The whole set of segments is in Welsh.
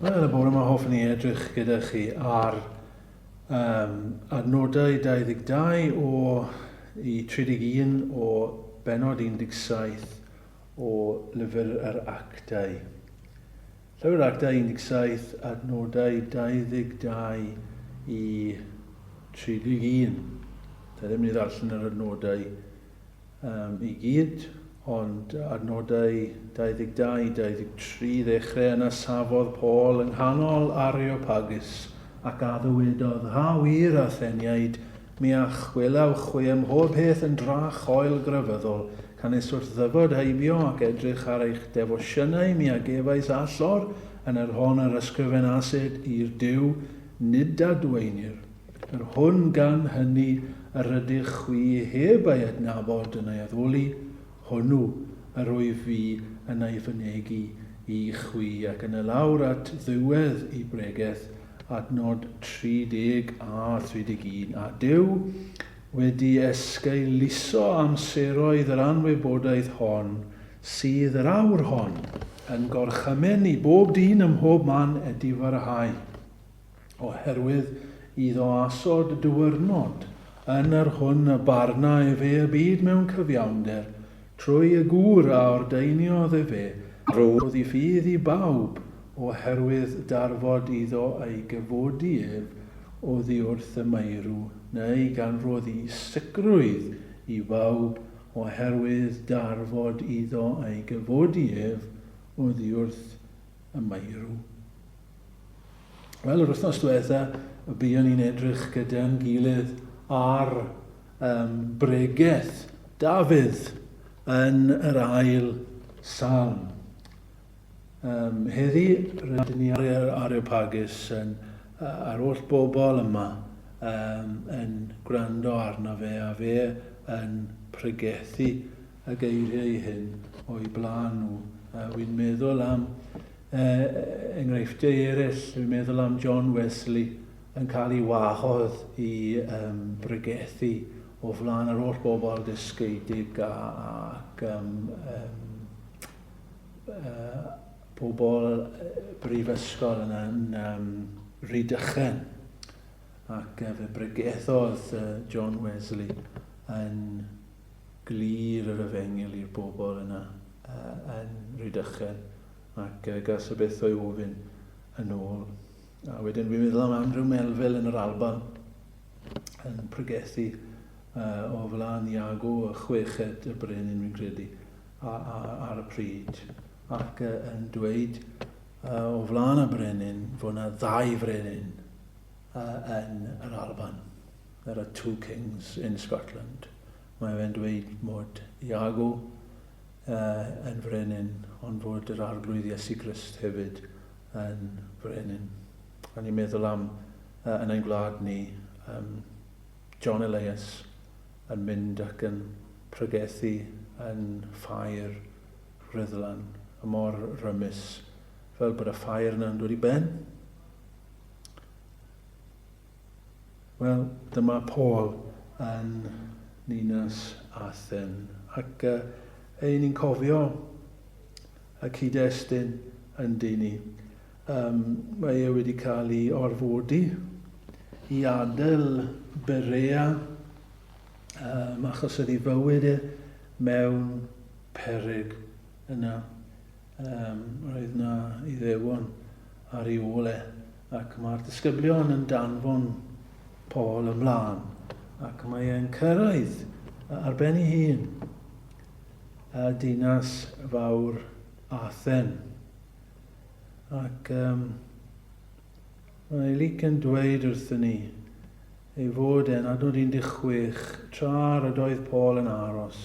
Wel, y bore yma hoffwn i edrych gyda chi ar adnodau 22 i 31 o Pennod 17 o Llyfr yr Actau. Llyfr Actau 17, adnodau 22 i 31. Da ddim ni ddarllen yr adnodau i gyd, ond adnodau 22-23 ddechrau yna safodd Paul yng nghanol Areopagus ac a ddywedodd, ha wir Atheniaid, mi a gwelaf chwi mhob peth yn drach choelgrefyddol, Canys wrth ddyfod heibio ac edrych ar eich defosiynau mi a gefais allor yn yr hon yr ysgrifenasid i'r Duw NID ADWAENIR. Yr hwn gan hynny yr ydych chwi heb ei adnabod yn ei addoli, hwnnw yr wyf fi yn ei fynegu i chwi ac yn y lawr at ddiwedd i bregaeth adnod 30 a 31. A Duw wedi esgeiluso amseroedd yr anwybodaeth hon sydd yr awr hon yn gorchymyn i bob dyn ym mhob man edifarhau oherwydd iddo asod y diwrnod yn yr hwn y barna e fe y byd mewn cyfiawnder trwy y gŵr a ordeiniodd e fe roedd i ffydd i bawb oherwydd darfod iddo ei gyfodi ef oddi wrth y meirw neu gan roedd i sicrwydd i bawb oherwydd darfod iddo ei gyfodi ef oddi wrth y meirw. Wel, yr wythnos diwetha, buon ni'n edrych gyda'n gilydd ar bregaeth Dafydd yn yr ail salm. Heddi, rydyn ni ar Areopagus a'r oll bobl yma yn gwrando arno fe a fe yn pregethu y geiriau hyn o'i blaen nhw. Wy'n meddwl am enghreifftiau eraill, wy'n meddwl am John Wesley yn cael ei wahodd i bregethu o flaen yr holl bobl dysgeidig ac bobl brifysgol yn Rhydychen. Ac fe bregethodd John Wesley yn glir yr efengil i'r bobl yna yn Rhydychen. Ac gas y beth o'i ofyn yn ôl. A wedyn fi'n meddwl am Andrew Melville yn yr Alban yn pregethu o flaen Iago y chweched y brenin fi'n credu ar y pryd ac yn dweud o flaen y brenin fod yna 2 frenin yn yr Alban. There are 2 kings in Scotland. Mae fe'n dweud mod Iago yn frenin ond fod yr arglwydd Iesu Grist hefyd yn frenin. A ni'n meddwl am yn ein gwlad ni John Elias yn mynd ac yn pregethu yn ffair Rhyddlan, y mor rymus fel bod y ffair yna'n dod i ben. Wel, dyma Paul yn Ninas Athen ac ein ni'n cofio y cyd-destun yn dyn mae e wedi cael ei orfodi i adael Berea achos ydi fywyd e mewn peryg yna. Roedd yna Iddewon ar ei ôl e ac mae'r disgyblion yn danfon Paul ymlaen ac mae e'n cyrraedd ar ben ei hun a dinas fawr Athen. Ac mae Luc yn dweud wrthyn ni ei fod e'n adnod 16 tra'r y doedd Paul yn aros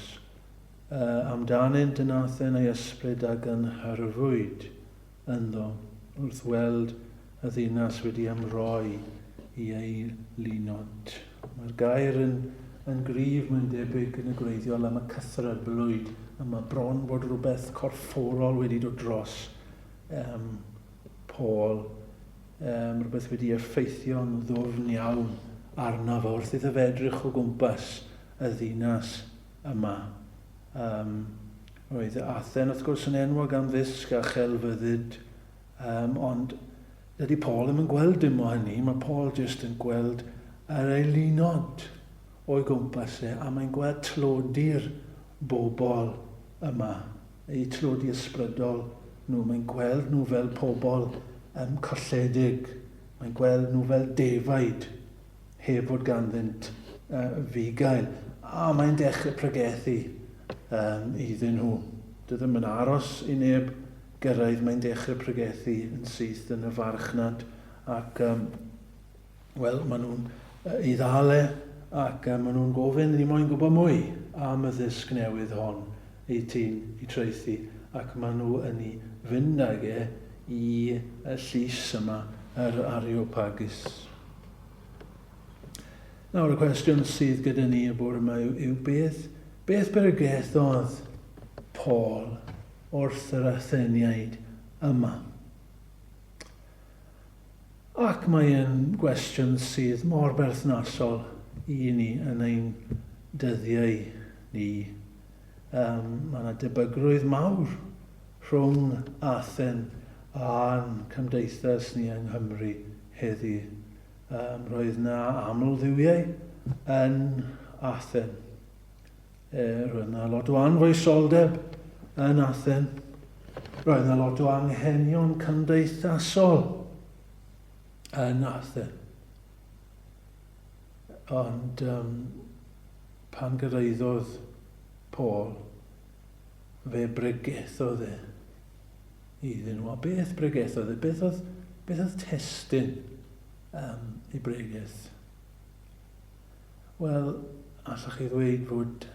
amdanynt yn Athen ei ysbryd ac yn hyrfwyd ynddo wrth weld y ddinas wedi ymroi i ei lunod. Mae'r gair yn gryf mae'n debyg yn y gwreiddiol am y cythryblwyd, am y bron bod rhywbeth corfforol wedi dod dros Paul, rhywbeth wedi effeithio'n ddwfn iawn arno fo wrth iddo fe edrych o gwmpas y ddinas yma. Roedd Athen wrth gwrs yn enwog am ddisg a chelfyddyd, ond dydy Paul ddim yn gweld dim o hynny, mae Paul jyst yn gweld yr eilunod o'i gwmpas a mae'n gweld tlodi'r bobl yma, eu tlodi ysbrydol nhw, mae'n gweld nhw fel pobl colledig, mae'n gweld nhw fel defaid, heb fod ganddynt fugail, a mae'n dechrau pregethu iddyn nhw. Dydy ddim yn aros i neb gyrraedd, mae'n dechrau pregethu yn syth yn y farchnad ac maen nhw'n i ddale ac maen nhw'n gofyn ni moyn gwybod mwy am y ddisg newydd hon ei tîn i treithi ac maen nhw yn ei fynd ag i y llys yma, yr Areopagus. Nawr y cwestiwn sydd gyda ni y bore yma yw beth bregethodd Paul wrth yr Atheniaid yma. Ac mae'n gwestiwn sydd mor berthnasol i ni yn ein dyddiau ni. Mae yna debygrwydd mawr rhwng Athen a'n cymdeithas ni yng Nghymru heddi. Roedd yna aml dduwiau yn Athen. Roedd yna lot o anfoesoldeb yn Athen. Roedd yna lot o anghenion cymdeithasol yn Athen. Ond pan gyrraeddodd Paul, fe bregethodd iddyn nhw. A beth bregethodd Beth oedd testyn i bregeth? Wel, allwch chi ddweud fod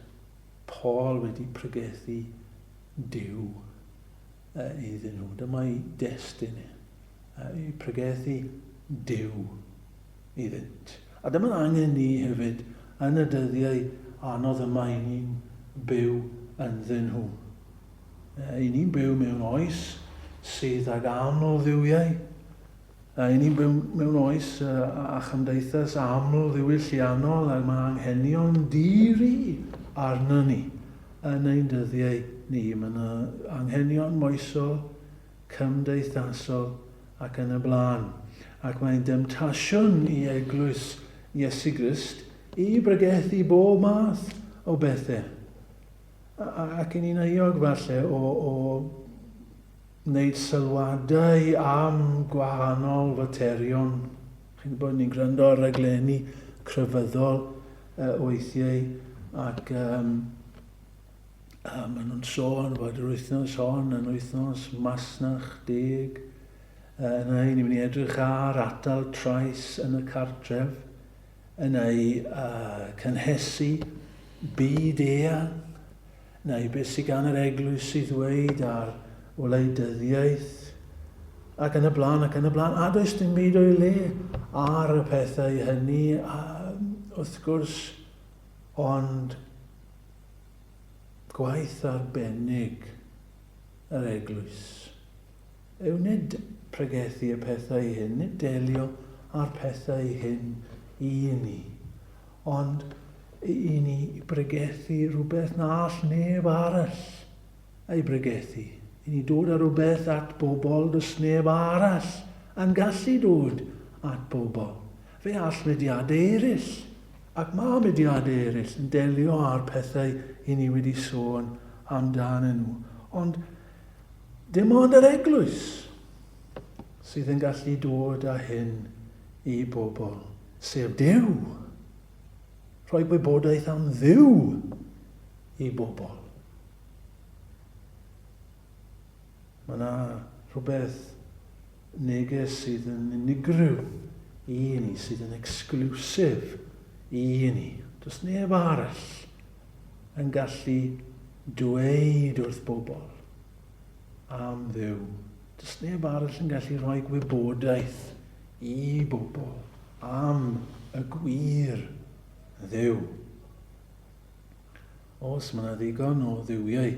Paul wedi pregethu Duw iddyn nhw. Dyma'i destyn i pregethu Duw iddynt. A dyma'n angen ni hefyd yn y dyddiau anodd yma i ni'n byw ynddyn nhw. I ni'n byw mewn oes sydd ag aml dduwiau. I ni'n byw mewn oes a chymdeithas aml ddiwylliannol ac mae anghenion diri arno ni yn ein dyddiau ni. Mae yna anghenion moesol, cymdeithasol ac yn y blaen. Ac mae'n demtasiwn i eglwys Iesu Grist i bregethu bob math o bethau. Ac i ni'n euog falle o wneud sylwadau am gwahanol faterion. Chi'n bod ni'n gwrando ar raglenni crefyddol weithiau ac maen nhw'n sôn bod yr wythnos hon yn wythnos masnach 10. Yna ni'n mynd i edrych ar atal trais yn y cartref. Yna i cynhesu byd eang. Yna i beth sydd gan yr eglwys i ddweud ar wleidyddiaeth. Ac yn y blaen, A does dim byd o'i le ar y pethau hynny. Wrth gwrs, ond gwaith arbennig yr eglwys yw nid pregethu y pethau hyn, nid delio ar pethau hyn i ni, ond i ni bregethu rhywbeth na all neb arall ei bregethu. I ni dod â rhywbeth at bobl does neb arall yn gallu dod at bobl. Fe all mediadau eraill, ac mae mediadau eraill yn delio ar pethau i ni wedi sôn amdanyn nhw. Ond dim ond yr eglwys sydd yn gallu dod â hyn i bobl, sef Duw. Rhoi gwybodaeth am Dduw i bobl. Mae yna rhywbeth neges sydd yn unigryw i ni, sydd yn exclusif i ni. Does neb arall yn gallu dweud wrth bobl am Dduw. Does neb arall yn gallu rhoi gwybodaeth i bobl am y gwir Dduw. Os mae yna ddigon o dduwiau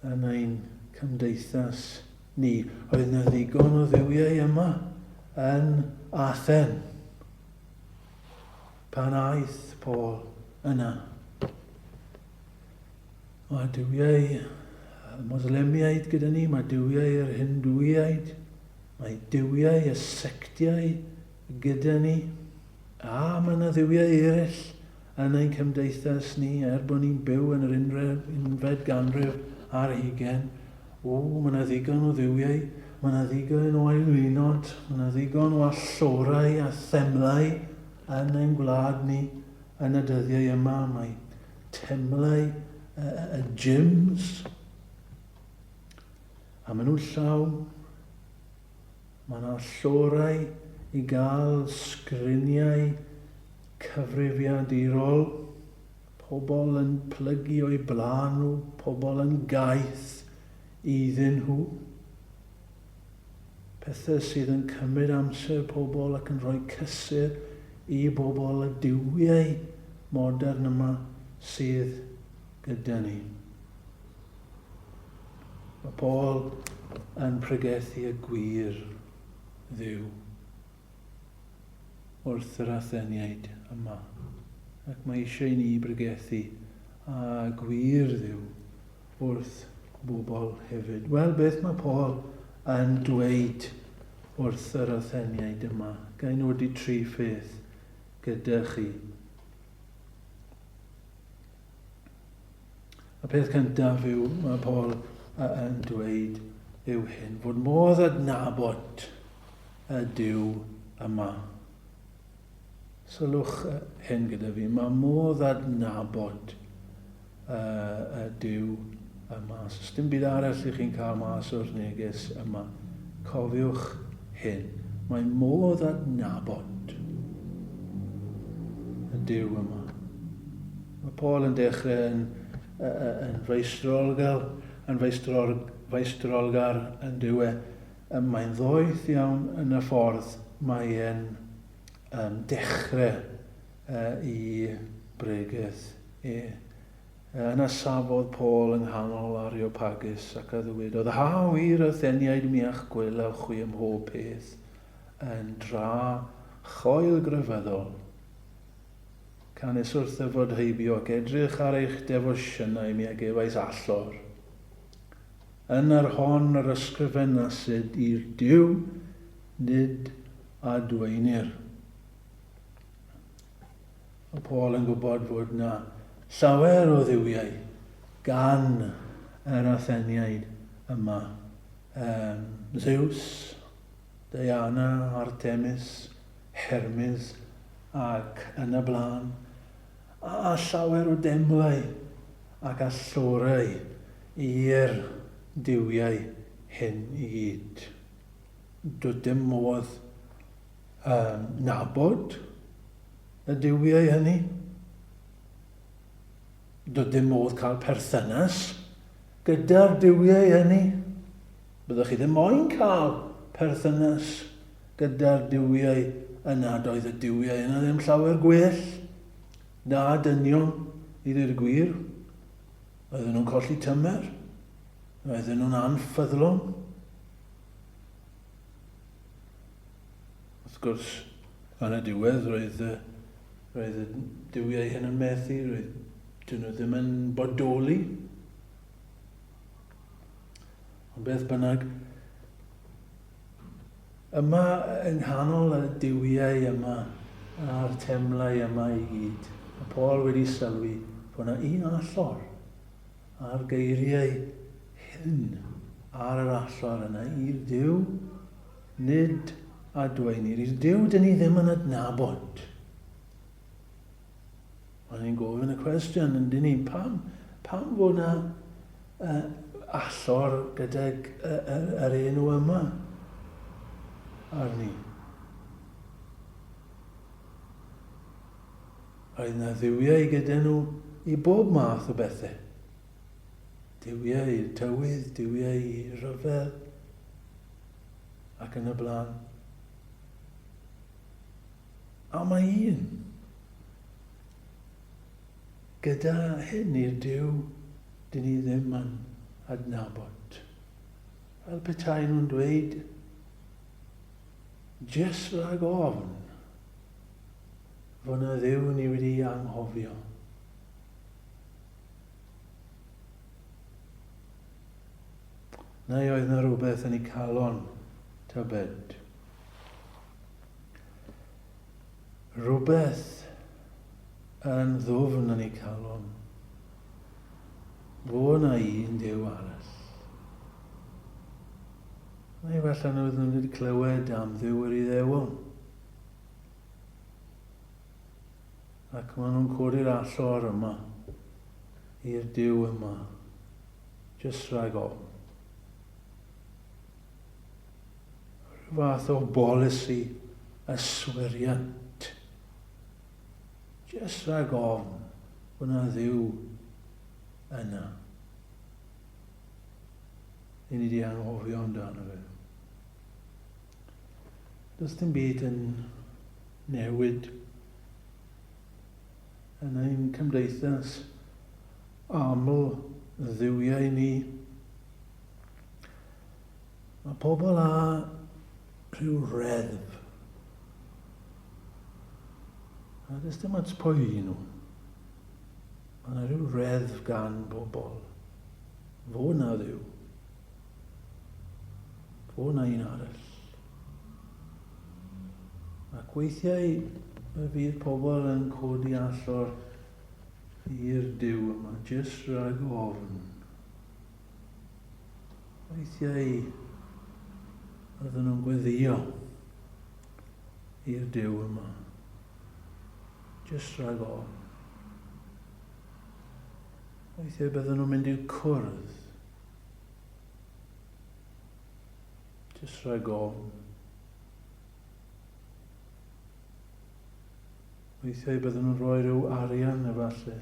yn ein cymdeithas ni, oedd yna ddigon o dduwiau yma yn Athen pan aeth Paul yna. Mae duwiau Moslemiaid gyda ni, mae duwiau yr Hindwiaid, Mae duwiau y sectiau gyda ni, a mae yna dduwiau eraill yn ein cymdeithas ni bod ni'n byw yn yr unfed ganrif ar 20. Mae yna ddigon o dduwiau, mae yna ddigon o aelwynod, mae yna ddigon o allorau a themlau yn ein gwlad ni yn y dyddiau yma. Mae temlau y gyms, a maen nhw'n llawn. Mae yna allorau i gael sgriniau cyfrifiadurol, pobl yn plygu o'i blaen nhw, pobl yn gaeth iddyn nhw. Pethau sydd yn cymryd amser pobl ac yn rhoi cysur i bobl y duwiau modern yma sydd gyda ni. Mae Paul yn pregethu y gwir dduw wrth yr Atheniaid yma. Ac mae eisiau ni bregethu a gwir dduw wrth bobl hefyd. Wel, beth mae Paul yn dweud wrth yr Atheniaid yma? Gai nodi 3 pheth gyda chi. Y peth cyntaf yw, mae Paul yn dweud yw hyn, fod modd adnabod y Duw yma. Sylwch hyn gyda fi, mae modd adnabod y Duw yma. Os dim byd arall i chi'n cael mas o'r neges yma, cofiwch hyn. Mae modd adnabod y Duw yma. Mae Paul yn dechrau yn feistrolgar yn dywe. Mae'n ddoeth iawn yn y ffordd mae'n dechrau i bregeth Yna safodd Paul yng nghanol Areopagus ac a ddywedodd, ha wir Atheniaid mi eich gwelaf chwi mhob peth yn dra choelgrefyddol. Canys wrth ddyfod heibio ac edrych ar eich defosiynau mi a gefais allor. Yn yr hon yr ysgrifenasid i'r Duw NID ADWAENIR. Mae Paul yn gwybod fod na llawer o dduwiau gan yr Atheniaid yma. Zeus, Diana, Artemis, Hermes ac yn y blaen. A llawer o demlau ac allorau i'r duwiau hyn i gyd. Doedd dim modd nabod y duwiau hynny. Doedd dim modd cael perthynas gyda'r duwiau hynny. Byddwch chi ddim moyn cael perthynas gyda'r duwiau yna. Doedd y duwiau yna ddim llawer gwell. Na dynion i ddweud y gwir. Oedden nhw'n colli tymer. Oedden nhw'n anffyddlon. Wrth gwrs, yn y diwedd roedd y duwiau hyn yn methu, roedd dyn nhw ddim yn bodoli. Ond beth bynnag, yma yng nghanol y duwiau yma a'r temlau yma i gyd, mae Paul wedi sylwi bod yna un allor a'r geiriau hyn ar yr allor yna i'r Duw nid adwaenir. I'r Duw dyn ni ddim yn adnabod. Ond ni'n gofyn y cwestiwn yn dyn ni, pam fod yna allor gydag yr enw yma arni? Roedd yna dduwiau gyda nhw i bob math o bethau. Duwiau i'r tywydd, duwiau i ryfel ac yn y blaen. A mae un gyda hyn i'r Duw, dyn ni ddim yn adnabod. Fel petai nhw'n dweud, jyst rhag ofn, fod yna Dduw ni wedi anghofio. Neu oedd yna rhywbeth yn ei calon tybed. Rhywbeth yn ddwfn yn ei calon. Fo na un Duw arall. Neu falle nhw ddim wedi clywed am Dduw yr Iddewon. Ac maen nhw'n codi'r allor yma i'r Duw yma, jyst rhag ofn. Rhyw fath o bolisi yswiriant. Jyst rhag ofn bod na Dduw yna. I ni di anghofio amdano fe. Does dim byd yn newid yn ein cymdeithas aml dduwiau ni. Mae pobl â rhyw reddf. A does dim at pwy i nhw. Mae yna rhyw reddf gan bobl. Fo na Dduw. Fo na un arall. Ac weithiau y fydd pobl yn codi allor i'r Duw yma, jyst rhag ofn. Weithiau oedden nhw'n gweddio i'r Duw yma, jyst rhag ofn. Weithiau bydden nhw'n mynd i'r cwrdd, jyst rhag ofn. Weithiau bydden nhw'n rhoi rhyw arian efallai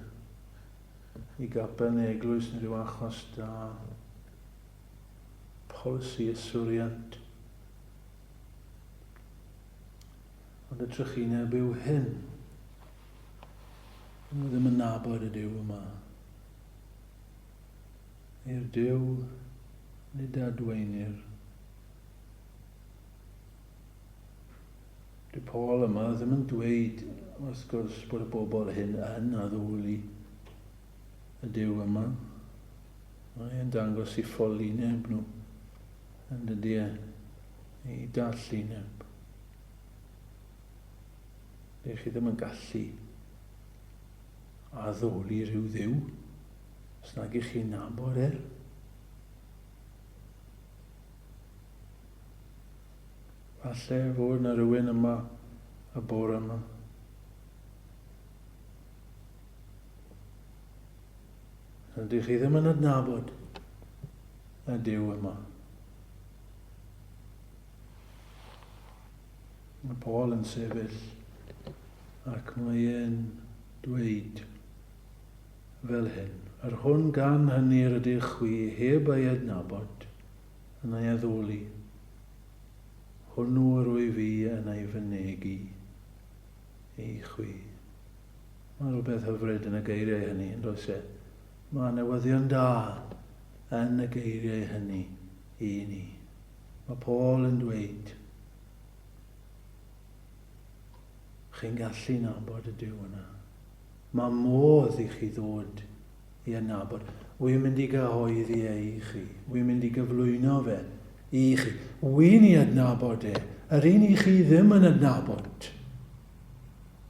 i gapel neu eglwys neu rhyw achos da. Polisi yswiriant. Ond y trychineb yw hyn. Nhw ddim yn nabod y Duw yma. I'r Duw nid adwaenir. Dy Paul yma ddim yn dweud, wrth gwrs, bod y bobl hyn yn addoli y Duw yma. Mae'n dangos i ffollineb nhw yn dydy i darllineb. Dych chi ddim yn gallu addoli rhyw Dduw os nag ych chi'n nabod e. Falle fod na rhywun yma y bore yma. Ydych chi ddim yn adnabod y Duw yma. Mae Paul yn sefyll ac mae'n dweud fel hyn. Yr hwn gan hynny'r ydych chwi heb ei adnabod yn ei addoli. Hwnnw yr wy fi yn ei fynegu ei chwi. Mae rhywbeth hyfryd yn y geiriau hynny, yn does e? Mae newyddion da yn y geiriau hynny i ni. Mae Paul yn dweud, chi'n gallu nabod y Duw yna. Mae modd i chi ddod i adnabod. Wy'n mynd i gyhoeddi i chi. Wy'n mynd i gyflwyno fe i chi. Wy'n i adnabod e. Yr un i chi ddim yn adnabod.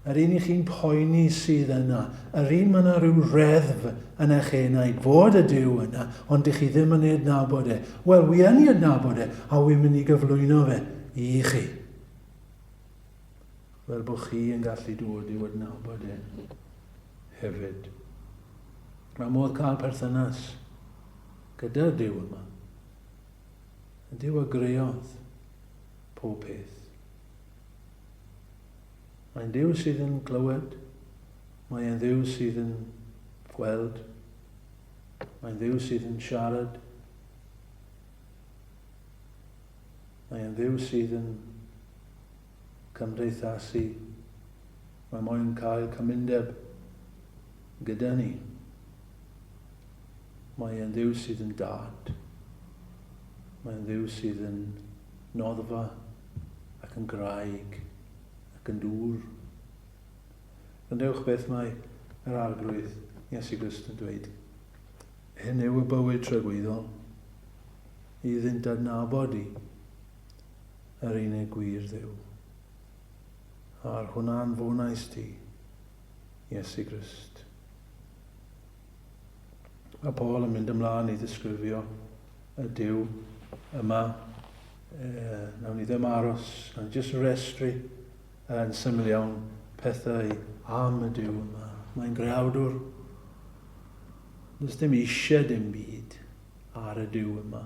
Yr un i chi'n poeni sydd yna. Yr un mae yna rhyw reddf yn eich enaid fod y Duw yna, ond ych chi ddim yn ei adnabod e. Wel, wy yn ei adnabod e, a wy'n mynd i gyflwyno fe i chi. Fel bod chi yn gallu dod i'w adnabod e hefyd. Mae modd cael perthynas gyda'r Duw yma. Y Duw a greodd pob peth. Mae'n Duw sydd yn clywed. Mae'n Dduw sydd yn gweld. Mae'n Dduw sydd yn siarad. Mae'n Dduw sydd yn cymdeithasu. Mae moyn cael cymundeb gyda ni. Mae'n Dduw sydd yn dad. Mae'n Dduw sydd yn noddfa ac yn graig ac yn dŵr. Gwndewch beth mae yr arglwydd Iesu Grist yn dweud. Hyn yw y bywyd tragweddol. I ddynt adnabod i yr unig gwir Dduw. A'r hwnna'n fonais ti, Iesu Grist. Mae Paul yn mynd ymlaen i ddisgrifio y Duw yma. Nawn ni ddim aros, nawn ni jyst restru yn syml iawn pethau am y Duw yma. Mae'n greawdwr. Does dim eisiau dim byd ar y Duw yma.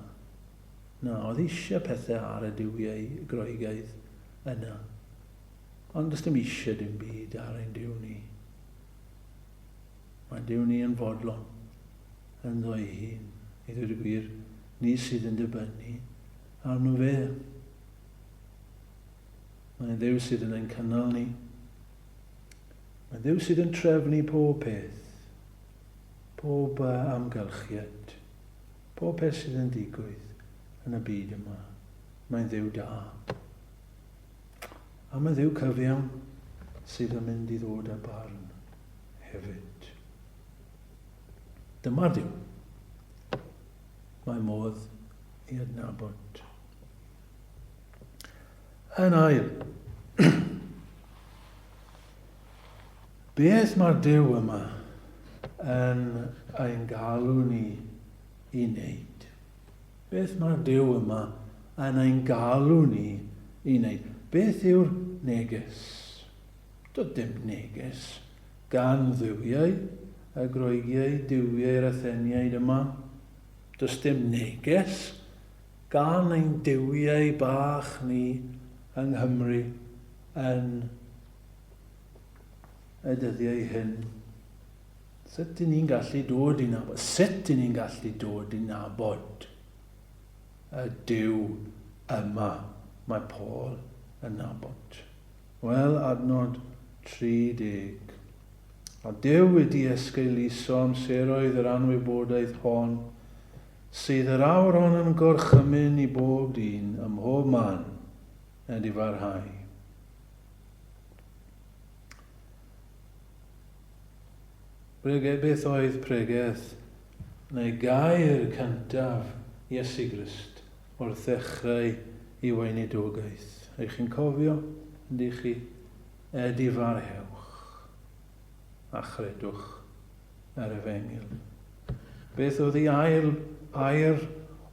Na, oedd eisiau pethau ar y Duwiau Groegaidd yna. Ond does dim eisiau dim byd ar ein Duw ni. Mae Duw ni yn fodlon, yn ddoi hun. I ddweud y gwir, ni sydd yn dibynnu arno fe. Mae'n Dduw sydd yn ein cynnal ni. Mae'n Dduw sydd yn trefnu pob peth, pob amgylchiad, pob peth sydd yn digwydd yn y byd yma. Mae'n Dduw da. A mae'n Dduw cyfiawn sydd yn mynd i ddod â barn hefyd. Dyma'r Dduw. Mae modd i adnabod. Yn ail, beth mae'r Duw yma yn ein galw ni i wneud? Beth mae'r Duw yma yn ein galw ni i wneud? Beth yw'r neges? Doedd dim neges gan dduwiau y Groegiau, duwiau'r Atheniaid yma. Does dim neges gan ein duwiau bach ni yng Nghymru yn y dyddiau hyn. Sut ni'n gallu dod i nabod? Sut ni'n gallu dod i nabod y Duw yma mae Paul yn nabod? Wel, adnod 30. A Duw wedi esgeiluso amseroedd yr anwybodaeth hon, sydd yr awron yn gorchymyn i bob dyn ym mhob man ydi farhau. Beth oedd pregeth neu gair cyntaf Iesu Grist wrth ddechrau i weinidogaeth? Eich chi'n cofio? Ydych chi? Edifarhewch a chredwch yr Efengyl. Beth oedd ei air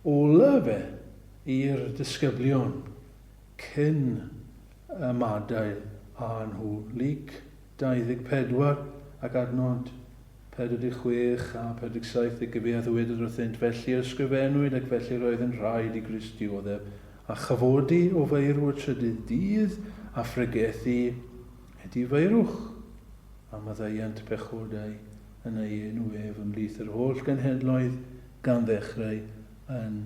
ola fe i'r disgyblion cyn y madael a nhw? Lyc 24 ac adnod 46 a 47 y gyfeithwyd wrthynt, felly ysgrifennwyd ac felly roedd yn rhaid i Grist dioddef a chyfodi o feirw y trydydd dydd a phregethu edifeirwch a maddeuant pechodau yn ei enw ef ymhlith yr holl genhedloedd gan ddechrau yn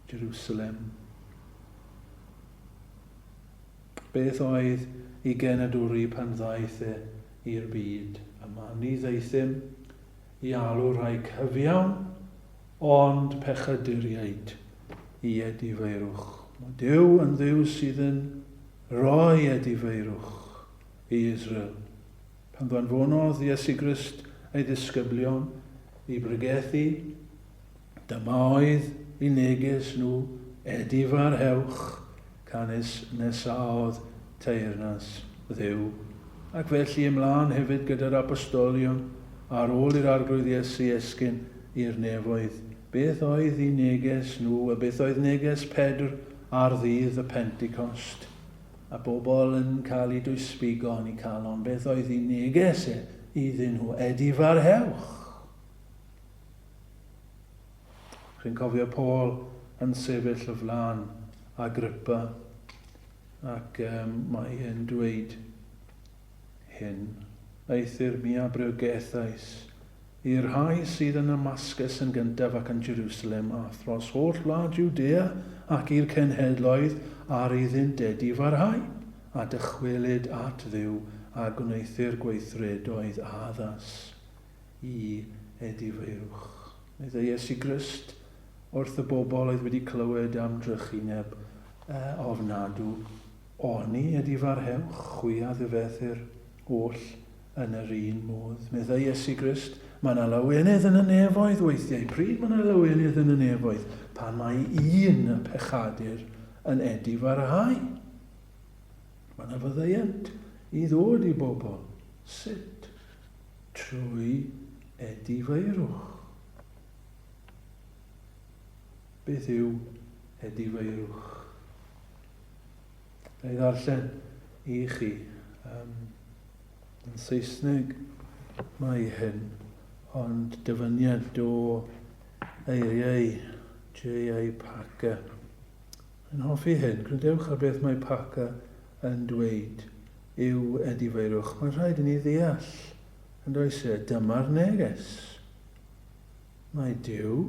Jerusalem. Beth oedd i genedwri pan ddaeth i'r byd yma? Ni ddeithym i alw rhai cyfiawn ond pechaduriaid i edifeirwch. Mae Duw yn Dduw sydd yn rhoi edifeirwch i Israel. Pan ddanfonodd Iesu Grist ei ddisgyblion i bregethu, dyma oedd i neges nhw edifarhewch, Canys nesaodd teyrnas Dduw. Ac felly ymlaen hefyd gyda'r apostolion ar ôl i'r arglwydd Iesu esgyn i'r nefoedd. Beth oedd i neges nhw, a beth oedd neges Pedr ar ddydd y Pentecost? A bobl yn cael eu dwysbigo yn eu calon. Beth oedd i neges iddyn nhw? Edifarhewch. Chi'n cofio Paul yn sefyll o flaen Agrippa ac mae e'n dweud hyn. Eithir mi abriogaethais i'r rhai sydd yn Damascus yn gyntaf ac yn Jerusalem a thros holl wlad Judea ac i'r cenhedloedd ar iddynt edifarhau a dychwelyd at Dduw a gwneithir gweithredoedd addas i edifeirwch. Nid Iesu Grist wrth y bobl oedd wedi clywed am drychineb ofnadw. Oni edifarhewch, chwi a ddyfethyr oll yn yr un modd. Medda Iesu Grist, mae yna lawenydd yn y nefoedd weithiau. Pryd mae yna lawenydd yn y nefoedd? Pan mae un pechadur yn edifarhau. Mae yna fyddaiant I ddod I bobl. Sut? Trwy edifeirwch. Beth yw edifeirwch? Ga I ddarllen I chi. Yn Saesneg mae hyn, ond dyfyniad o eiriau J.A. Packer. Yn hoffi hyn, gwrandewch ar beth mae Packer yn dweud yw edifeirwch. Mae'n rhaid I ni ddeall yn does e, dyma'r neges. Mae Duw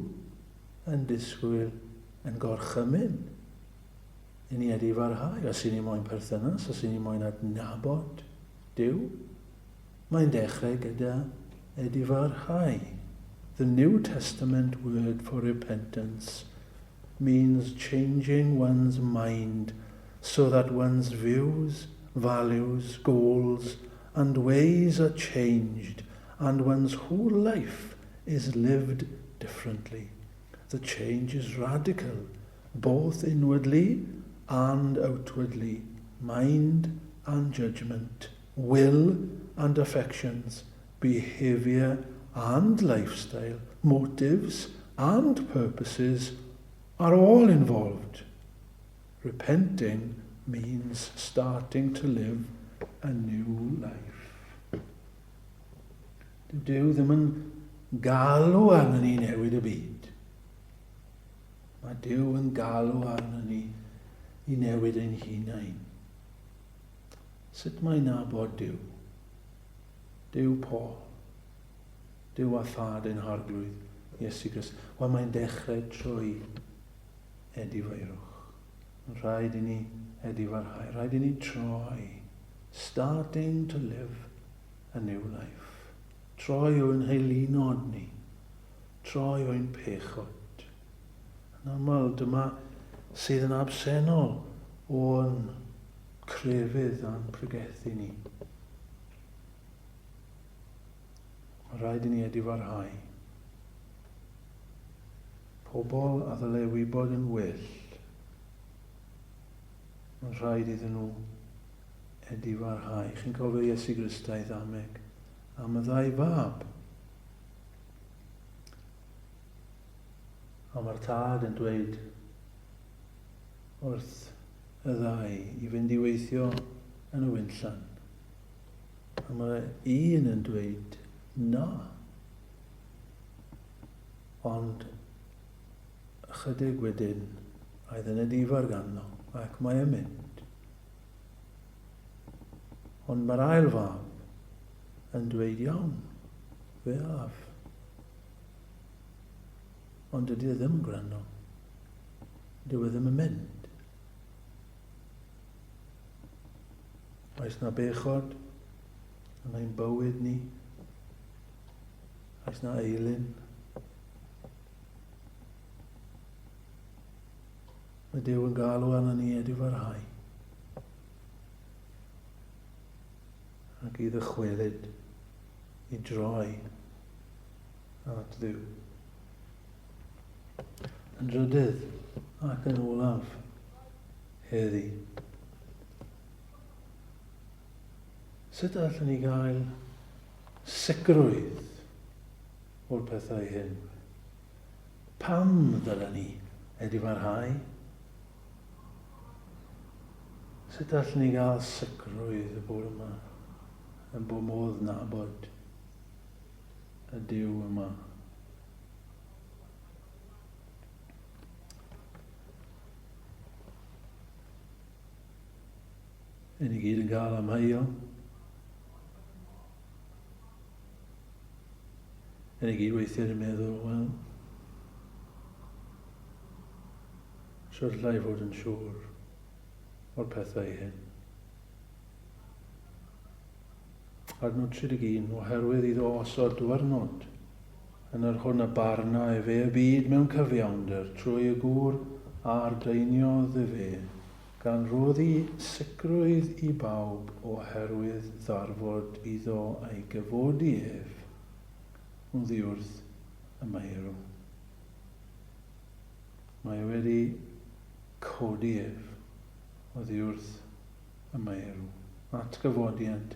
yn disgwyl yn gorchymyn I ni edifarhau, os I ni moyn perthynas, os I ni moyn adnabod Duw. Mae'n dechrau gyda edifarhau. The New Testament word for repentance means changing one's mind so that one's views, values, goals, and ways are changed, and one's whole life is lived differently. The change is radical, both inwardly and outwardly, mind and judgment, will and affections, behavior and lifestyle, motives and purposes are all involved. Repenting means starting to live a new life. Dyw ddim yn galw arno ni newid y byd. Mae Dyw yn galw arno ni I newid ein hunain. Sut mae'n nabod Dyw? Dyw Paul. Dyw a thad ein harglwydd Iesu Grist. Wel, mae'n dechrau trwy edifeirwch. Rhaid I ni edifarhau. Rhaid I ni troi. Starting to live a new life. Troi o'n heilinod ni. Troi o'n pechod. Yn aml, dyma sydd yn absennol o'n crefydd a'n pregethu ni. Rhaid I ni edifarhau. Pobl a ddyle wybod yn wyll. Mae'n rhaid iddyn nhw edifarhau. Chi'n cofio Iesu Gristau ddameg am y ddau fab. A mae'r tad yn dweud wrth y ddau I fynd I weithio yn y wynllan. A mae un yn dweud na. Ond ychydig wedyn aedd yn edifar ganddo ac mae e'n mynd. Ond mae'r ail fab yn dweud iawn, fe af. Ond dydy e ddim yn gwrando. Dyw e ddim yn mynd. Oes na bechod yn ein bywyd ni. Oes na eilyn. Mae Dyw yn galw arno ni edifarhau. Ac I ddychwelyd I droi at Dduw. Yn drydydd ac yn olaf heddi. Sut allwn ni gael sicrwydd o'r pethau hyn? Pam ddylen ni edifarhau? Sut allwn ni gael sicrwydd y bore yma yn bod modd nabod y Duw yma? Yn I gyd yn cael am heibio. Yn I gyd weithiau yn meddwl, wel, llai fod yn siŵr o'r pethau hyn. Adnod 31, oherwydd iddo osod dwyrnod yn yr hwn y barna e fe y byd mewn cyfiawnder trwy y gŵr a'r deiniodd e fe, gan roddi sicrwydd I bawb oherwydd ddarfod iddo ei gyfodi ef oddi wrth y meirw. Mae wedi codi ef oddi wrth y meirw. Atgyfodiad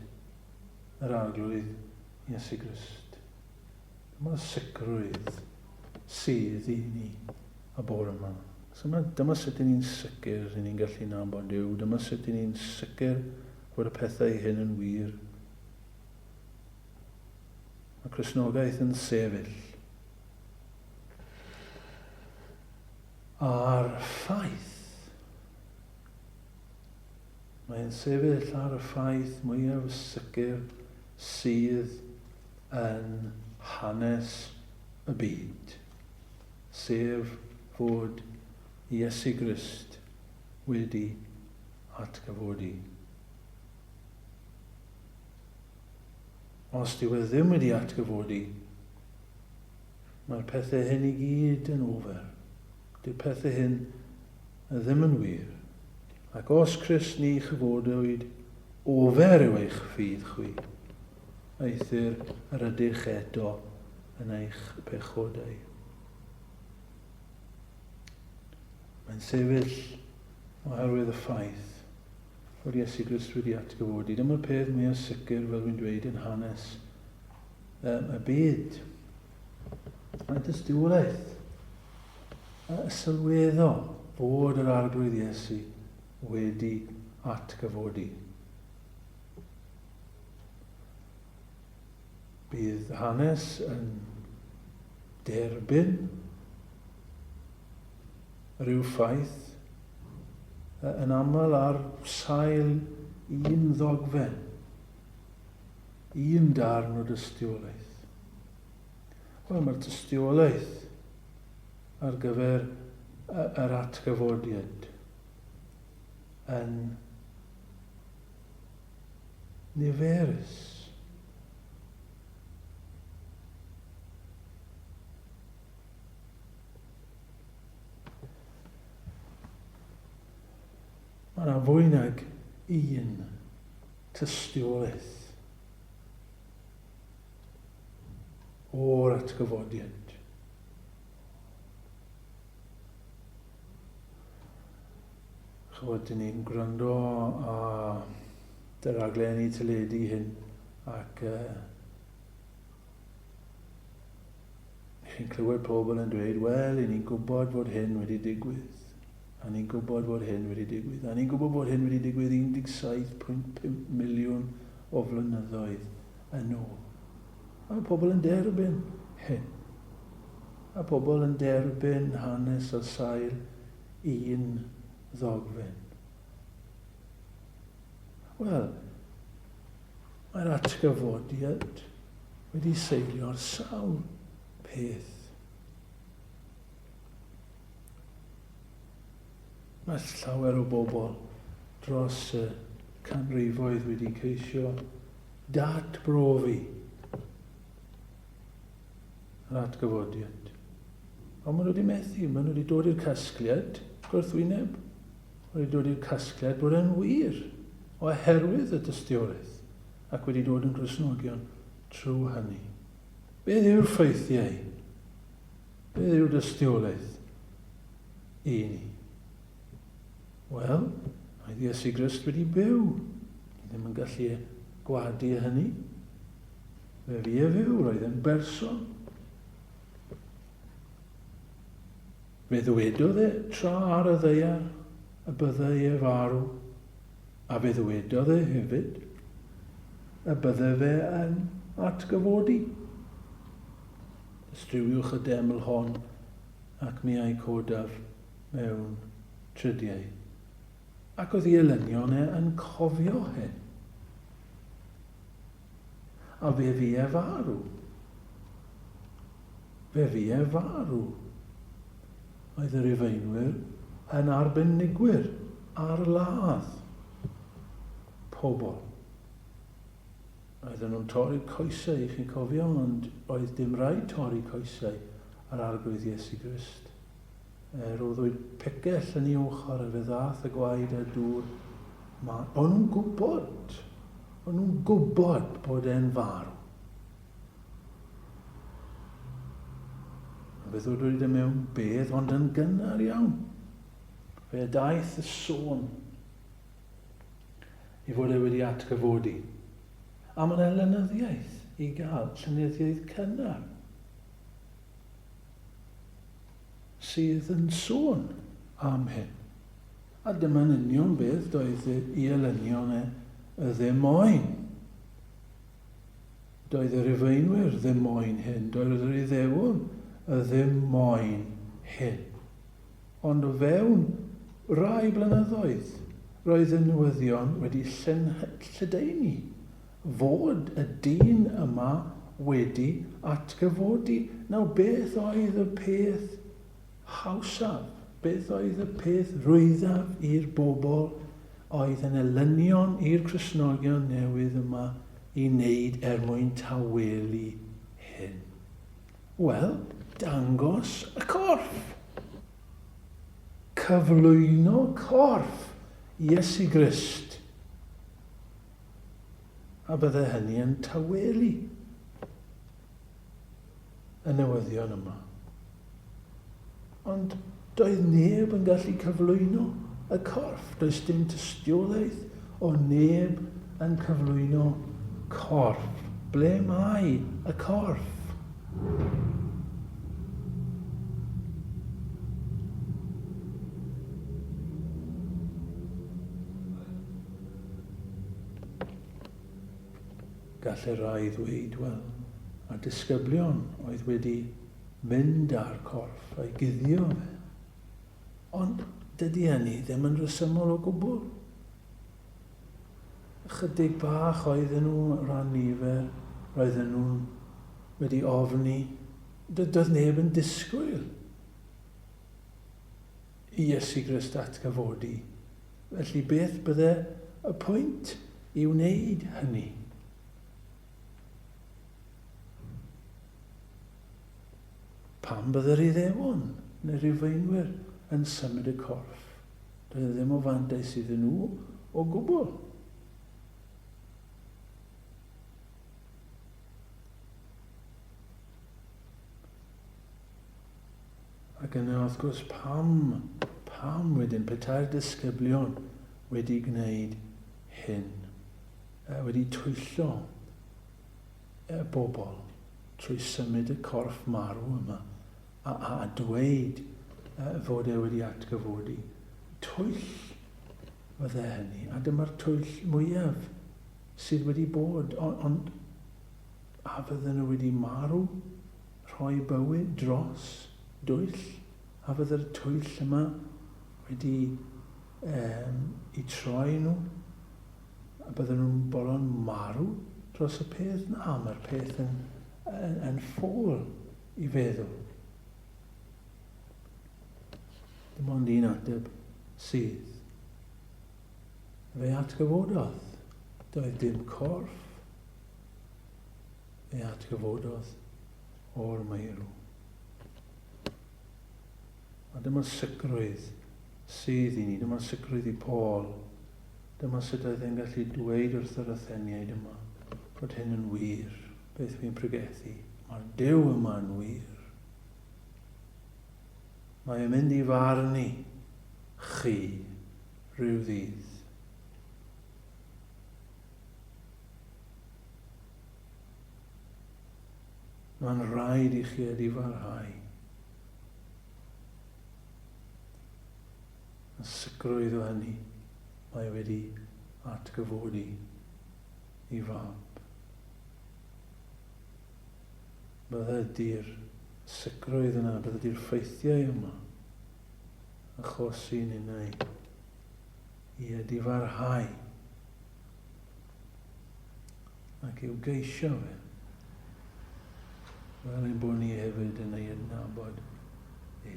yr arglwydd Iesu Grist. Dyma'r sicrwydd sydd i ni a bore yma. So dyma sut i ni'n sicr i ni'n gallu nabod Duw. Dyma sut i ni'n sicr bod y pethau hyn yn wir. Mae Cristnogaeth yn sefyll ar ffaith. Mae'n sefyll ar y ffaith mwyaf sicr sydd yn hanes y byd, sef fod Iesu Grist wedi atgyfodi. Os dyw e ddim wedi atgyfodi, mae'r pethau hyn i gyd yn ofer. Dyw pethau hyn ddim yn wir. Ac os Crist ni chyfodwyd ofer yw eich ffydd chwi, eithir yr ydych eto yn eich pechodau. Mae'n sefyll oherwydd y ffaith fod Iesu Grist wedi atgyfodi. Dyma'r peth mwyaf sicr fel fi'n dweud yn hanes y byd. Mae'n dystiolaeth y sylweddo fod yr arglwydd Iesu wedi atgyfodi. Bydd hanes yn derbyn rhyw ffaith yn aml ar sail un ddogfen, un darn o dystiolaeth. Wel, mae'r dystiolaeth ar gyfer yr atgyfodiad yn niferus. Mae yna fwy nag un tystiolaeth o'r atgyfodiad. Chywod, dyn ni'n gwrando a dy raglenni teledu hyn ac chi'n clywed pobl yn dweud, wel, i ni'n gwybod fod hyn wedi digwydd. A ni'n gwybod bod hyn wedi digwydd. A ni'n gwybod bod hyn wedi digwydd 17.5 miliwn o flynyddoedd yn ôl. A mae pobl yn derbyn hyn. A pobl yn derbyn hanes o sail un ddogfen. Wel, mae'r atgyfodiad wedi seilio'r sawl peth. Mae llawer o bobl dros canrifoedd wedi ceisio datbrofi yr atgyfodiad. Ond maen nhw wedi methu, maen nhw wedi dod i'r casgliad gwrthwyneb. Maen nhw wedi dod i'r casgliad bod e'n wir oherwydd y dystiolaeth ac wedi dod yn Gristnogion trwy hynny. Beth yw'r ffeithiau? Beth yw'r dystiolaeth i ni? Wel, oedd Iesu Grist wedi byw. Ni ddim yn gallu gwadu hynny. Fe fi e fyw, roedd e'n berson. Fe ddywedodd e tra ar y ddeiar y byddai e farw, a fe ddywedodd e hefyd y byddai fe yn atgyfodi. Ystriwiwch y deml hon ac mi ai codaf mewn trydiau. Ac oedd ei elynion e yn cofio hyn. A fe fi e farw. Fe fi e farw. Oedd yr Rufeinwyr yn arbenigwyr ar ladd pobl. Oedden nhw'n torri coesau, chi'n cofio, ond oedd dim rhaid torri coesau ar arglwydd Iesu Grist. Roedd pegell yn ei ochr a fe ddath y gwaed a dŵr. O'n nhw'n gwybod bod e'n farw. Fe ddod wedi mewn bedd, ond yn gynnar iawn. Fe daeth y sôn i fod e wedi atgyfodi. A mae'n lenyddiaeth i gael llenyddiaeth cynnar sydd yn sôn am hyn. A dyma'n union beth doedd i elynion y ddim moyn. Doedd yr Rufeinwyr ddim moyn hyn, doedd yr Iddewon y ddim moyn hyn. Ond o fewn rai blynyddoedd, roedd y newyddion wedi lledaenu fod y dyn yma wedi atgyfodi. Nawr, beth oedd y peth hawsaf? Beth oedd y peth rwyddaf i'r bobl oedd yn elynion i'r Cristnogion newydd yma i wneud mwyn tawelu hyn? Wel, dangos y corff. Cyflwyno corff Iesu Grist. A bydde hynny yn tawelu y newyddion yma. Ond doedd neb yn gallu cyflwyno y corff. Does dim tystiolaeth o neb yn cyflwyno corff. Ble mae y corff? Gall y rai ddweud, wel, a disgyblion oedd wedi mynd ar corff a'i guddio fe. Ond dydy hynny ddim yn resymol o gwbl. Chydig bach oedden nhw ran nifer, roedden nhw wedi ofni, doedd neb yn disgwyl i Iesu Grist atgyfodi. Felly beth bydde y pwynt i wneud hynny? Pam bydde'r Iddewon neu Rufeinwyr yn symud y corff? Doedd ddim o fantais iddyn nhw o gwbl. Ac yna wrth gwrs pam wedyn petai'r disgyblion wedi gwneud hyn, wedi twyllo y bobl trwy symud y corff marw yma a dweud fod e wedi atgyfodi. Twyll fydde hynny, a dyma'r twyll mwyaf sydd wedi bod, ond a fydden nhw wedi marw, rhoi bywyd dros dwyll, a fydde'r twyll yma wedi i troi nhw, a bydden nhw'n bolon marw dros y peth. Na, mae'r peth yn ffôl i feddwl. Dim ond un ateb sydd. Fe atgyfododd, doedd dim corff. Fe atgyfododd o'r meirw. A dyma'r sicrwydd sydd i ni, dyma'r sicrwydd i Paul. Dyma sut oedd e'n gallu dweud wrth yr Atheniaid yma bod hyn yn wir. Beth fi'n pregethu, mae'r Duw yma'n wir. Mae e'n mynd i farnu chi rhyw ddydd. Mae'n rhaid i chi ydi farhau. Yn sicrwydd o hynny, mae wedi atgyfodi i fab. Bydde'r sicrwydd yna, bydde'r ffeithiau yma achosi ninnau i ydi farhau ac i'w geisio fe, fel ein bod ni hefyd yn ei adnabod e.